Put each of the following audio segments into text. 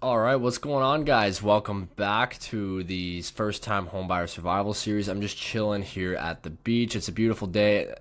All right, what's going on, guys? Welcome back to the first time homebuyer survival series. I'm just chilling here at the beach. It's a beautiful day.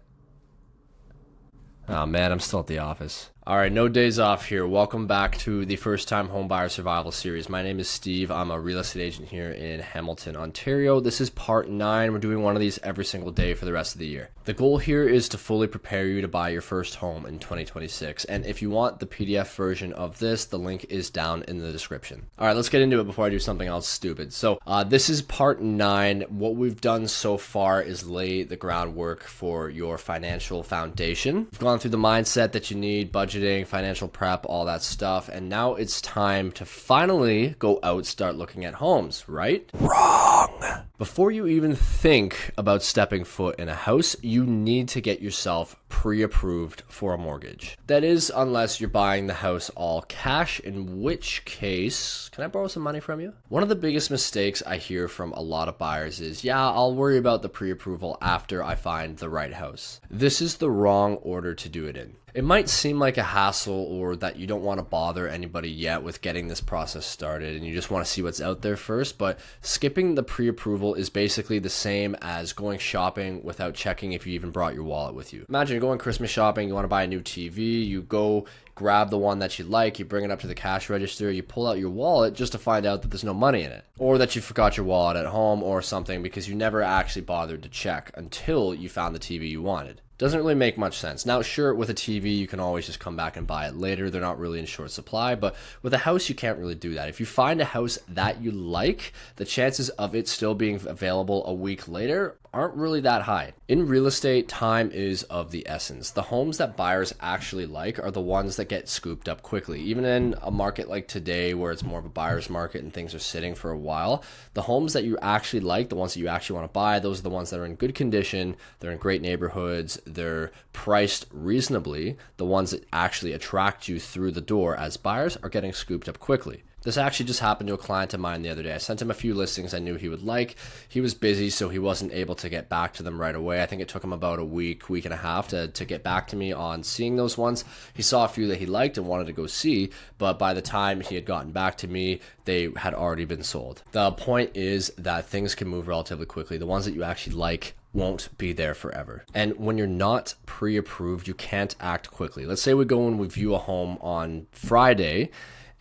Oh man, I'm still at the office. All right, no days off here. Welcome back to the first time homebuyer survival series. My name is Steve. I'm a real estate agent here in Hamilton, Ontario. This is part 9. We're doing one of these every single day for the rest of the year. The goal here is to fully prepare you to buy your first home in 2026. And if you want the PDF version of this, the link is down in the description. All right, let's get into it before I do something else stupid. So this is part 9. What we've done so far is lay the groundwork for your financial foundation. We've gone through the mindset that you need, budgeting, financial prep, all that stuff. And now it's time to finally go out, start looking at homes, right? Wrong. Before you even think about stepping foot in a house, you need to get yourself pre-approved for a mortgage. That is, unless you're buying the house all cash, in which case, can I borrow some money from you? One of the biggest mistakes I hear from a lot of buyers is, yeah, I'll worry about the pre-approval after I find the right house. This is the wrong order to do it in. It might seem like a hassle or that you don't want to bother anybody yet with getting this process started and you just want to see what's out there first, but skipping the pre-approval is basically the same as going shopping without checking if you even brought your wallet with you. Imagine you're going Christmas shopping, you want to buy a new TV, you go grab the one that you like, you bring it up to the cash register, you pull out your wallet just to find out that there's no money in it, or that you forgot your wallet at home or something because you never actually bothered to check until you found the TV you wanted. Doesn't really make much sense. Now, sure, with a TV, you can always just come back and buy it later. They're not really in short supply, but with a house, you can't really do that. If you find a house that you like, the chances of it still being available a week later aren't really that high. In real estate, time is of the essence. The homes that buyers actually like are the ones that get scooped up quickly. Even in a market like today where it's more of a buyer's market and things are sitting for a while, the homes that you actually like, the ones that you actually want to buy, those are the ones that are in good condition, they're in great neighborhoods, they're priced reasonably. The ones that actually attract you through the door as buyers are getting scooped up quickly. This actually just happened to a client of mine the other day. I sent him a few listings I knew he would like. He was busy, so he wasn't able to get back to them right away. I think it took him about a week and a half to get back to me on seeing those ones. He saw a few that he liked and wanted to go see, but by the time he had gotten back to me, they had already been sold. The point is that things can move relatively quickly. The ones that you actually like won't be there forever. And when you're not pre-approved, you can't act quickly. Let's say we go and we view a home on Friday,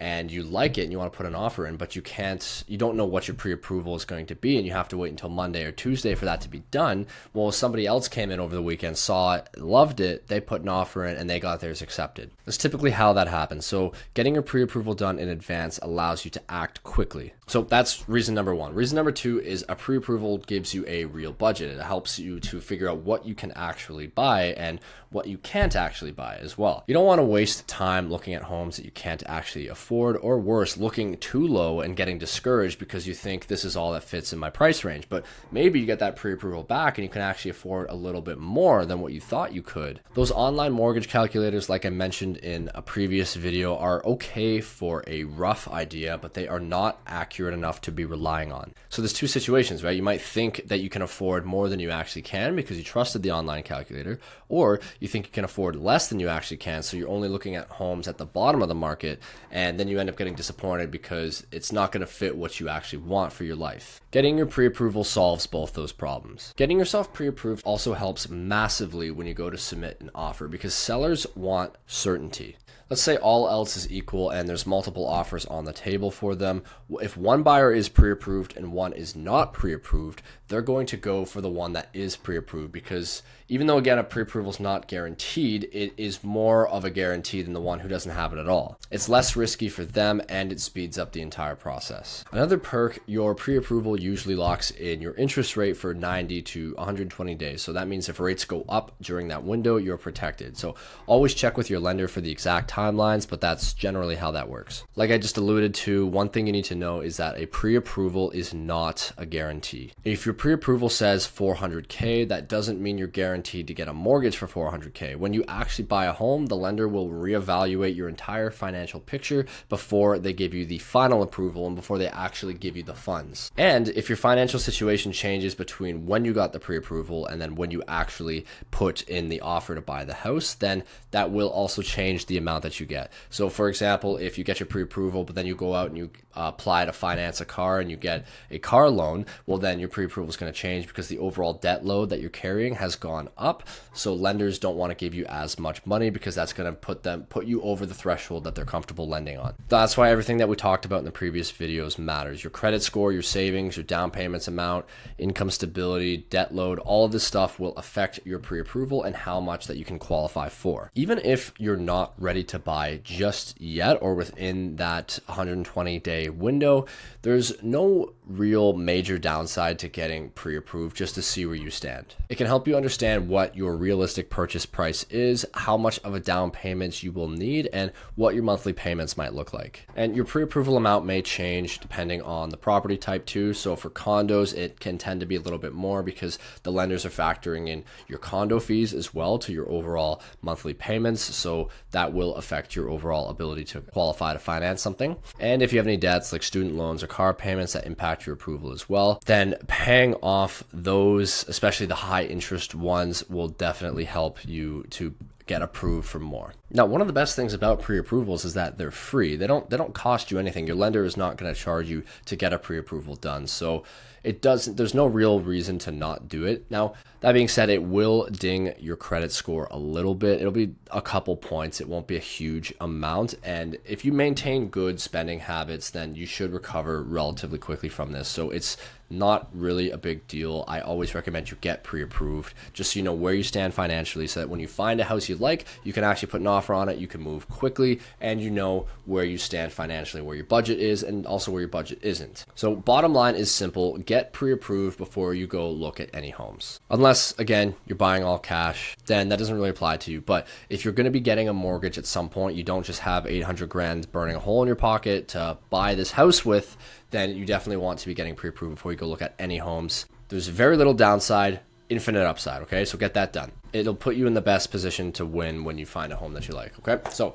and you like it and you want to put an offer in, but you don't know what your pre-approval is going to be and you have to wait until Monday or Tuesday for that to be done. Well, somebody else came in over the weekend, saw it, loved it, they put an offer in and they got theirs accepted. That's typically how that happens. So getting your pre-approval done in advance allows you to act quickly. So that's reason number 1. Reason number 2 is a pre-approval gives you a real budget. It helps you to figure out what you can actually buy and what you can't actually buy as well. You don't want to waste time looking at homes that you can't actually afford, or worse, looking too low and getting discouraged because you think this is all that fits in my price range. But maybe you get that pre-approval back and you can actually afford a little bit more than what you thought you could. Those online mortgage calculators, like I mentioned in a previous video, are okay for a rough idea, but they are not accurate enough to be relying on. So there's two situations, right? You might think that you can afford more than you actually can because you trusted the online calculator, or you think you can afford less than you actually can, so you're only looking at homes at the bottom of the market, and then you end up getting disappointed because it's not going to fit what you actually want for your life. Getting your pre-approval solves both those problems. Getting yourself pre-approved also helps massively when you go to submit an offer because sellers want certainty. Let's say all else is equal and there's multiple offers on the table for them. If one buyer is pre-approved and one is not pre-approved, they're going to go for the one that is pre-approved because even though, again, a pre-approval is not guaranteed, it is more of a guarantee than the one who doesn't have it at all. It's less risky for them and it speeds up the entire process. Another perk, your pre-approval usually locks in your interest rate for 90 to 120 days. So that means if rates go up during that window, you're protected. So always check with your lender for the exact timelines, but that's generally how that works. Like I just alluded to, one thing you need to know is that a pre-approval is not a guarantee. If your pre-approval says 400K, that doesn't mean you're guaranteed to get a mortgage for 400K. When you actually buy a home, the lender will reevaluate your entire financial picture before they give you the final approval and before they actually give you the funds. And if your financial situation changes between when you got the pre-approval and then when you actually put in the offer to buy the house, then that will also change the amount that that you get. So for example, if you get your pre-approval, but then you go out and you apply to finance a car and you get a car loan, well, then your pre-approval is going to change because the overall debt load that you're carrying has gone up. So lenders don't want to give you as much money because that's going to put you over the threshold that they're comfortable lending on. That's why everything that we talked about in the previous videos matters. Your credit score, your savings, your down payments amount, income stability, debt load, all of this stuff will affect your pre-approval and how much that you can qualify for. Even if you're not ready to buy just yet or within that 120-day window, there's no real major downside to getting pre-approved just to see where you stand. It can help you understand what your realistic purchase price is, how much of a down payment you will need, and what your monthly payments might look like. And your pre-approval amount may change depending on the property type too. So for condos, it can tend to be a little bit more because the lenders are factoring in your condo fees as well to your overall monthly payments. So that will affect your overall ability to qualify to finance something. And if you have any debts like student loans or car payments that impact your approval as well, then paying off those, especially the high interest ones, will definitely help you to get approved for more. Now, one of the best things about pre-approvals is that they're free. They don't cost you anything. Your lender is not going to charge you to get a pre-approval done. So there's no real reason to not do it. Now, that being said, it will ding your credit score a little bit. It'll be a couple points. It won't be a huge amount. And if you maintain good spending habits, then you should recover relatively quickly from this. So it's not really a big deal. I always recommend you get pre-approved just so you know where you stand financially, so that when you find a house you like, you can actually put an offer on it, you can move quickly, and you know where you stand financially, where your budget is, and also where your budget isn't. So bottom line is simple: get pre-approved before you go look at any homes. Unless, again, you're buying all cash, then that doesn't really apply to you. But if you're going to be getting a mortgage at some point, you don't just have 800 grand burning a hole in your pocket to buy this house with, then you definitely want to be getting pre-approved before you go look at any homes. There's very little downside, infinite upside, okay? So get that done. It'll put you in the best position to win when you find a home that you like, okay? So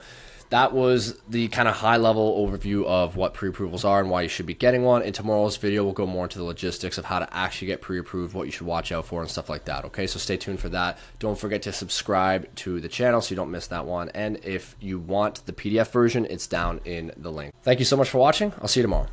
that was the kind of high-level overview of what pre-approvals are and why you should be getting one. In tomorrow's video, we'll go more into the logistics of how to actually get pre-approved, what you should watch out for, and stuff like that, okay? So stay tuned for that. Don't forget to subscribe to the channel so you don't miss that one. And if you want the PDF version, it's down in the link. Thank you so much for watching. I'll see you tomorrow.